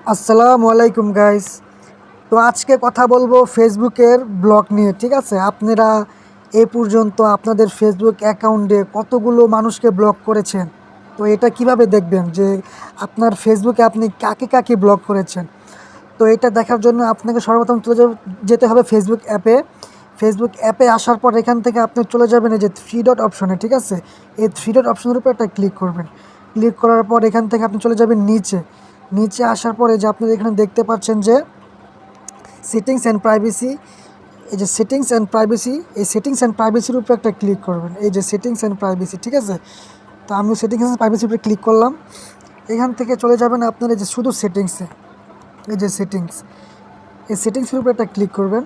আসসালামু আলাইকুম গাইস। তো আজকে কথা বলবো ফেসবুকের ব্লক নিয়ে, ঠিক আছে? আপনারা এ পর্যন্ত আপনাদের ফেসবুক অ্যাকাউন্টে কতগুলো মানুষকে ব্লক করেছেন? তো এটা কিভাবে দেখবেন যে আপনার ফেসবুকে আপনি কাকে কাকে ব্লক করেছেন? তো এটা দেখার জন্য আপনাকে সর্বপ্রথম যেতে হবে ফেসবুক অ্যাপে। ফেসবুক অ্যাপে আসার পর এখান থেকে আপনি চলে যাবেন এই যে থ্রি ডট অপশনে, ঠিক আছে? এই থ্রি ডট অপশনের উপর একটা ক্লিক করবেন। ক্লিক করার পর এখান থেকে আপনি চলে যাবেন নিচে। নিচে আসার পরে যে আপনারা এখানে দেখতে পাচ্ছেন যে সেটিংস অ্যান্ড প্রাইভেসি, এই যে সেটিংস অ্যান্ড প্রাইভেসি, এই সেটিংস অ্যান্ড প্রাইভেসির উপরে একটা ক্লিক করবেন। এই যে সেটিংস অ্যান্ড প্রাইভেসি, ঠিক আছে? তো আমি সেটিংস অ্যান্ড প্রাইভেসির উপরে ক্লিক করলাম। এখান থেকে চলে যাবেন আপনার এই যে শুধু সেটিংসে, এই যে সেটিংস, এই সেটিংসের উপরে একটা ক্লিক করবেন।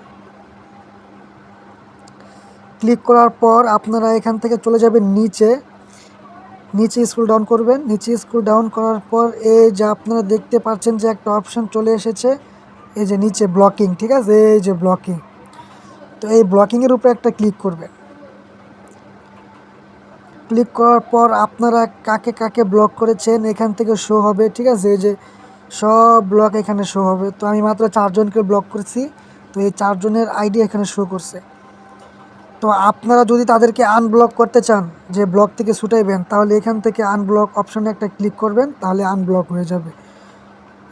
ক্লিক করার পর আপনারা এখান থেকে চলে যাবেন নিচে। নিচে স্ক্রল ডাউন করবেন। নিচে স্ক্রল ডাউন করার পর এই যে আপনারা দেখতে পাচ্ছেন যে একটা অপশন চলে এসেছে, এই যে নিচে ব্লকিং, ঠিক আছে? এই যে ব্লকিং। তো এই ব্লকিংয়ের উপরে একটা ক্লিক করবেন। ক্লিক করার পর আপনারা কাকে কাকে ব্লক করেছেন এখান থেকে শো হবে, ঠিক আছে? এই যে সব ব্লক এখানে শো হবে। তো আমি মাত্র 4 জনকে ব্লক করেছি, তো এই 4 জনের আইডি এখানে শো করছে। তো আপনারা যদি তাদেরকে আনব্লক করতে চান, যে ব্লক থেকে ছুটাইবেন, তাহলে এখান থেকে আনব্লক অপশনে একটা ক্লিক করবেন, তাহলে আনব্লক হয়ে যাবে।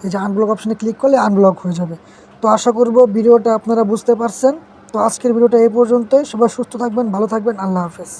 এই যে আনব্লক অপশনে ক্লিক করলে আনব্লক হয়ে যাবে। তো আশা করব ভিডিওটা আপনারা বুঝতে পারছেন। তো আজকের ভিডিওটা এই পর্যন্তই। সবাই সুস্থ থাকবেন, ভালো থাকবেন। আল্লাহ হাফেজ।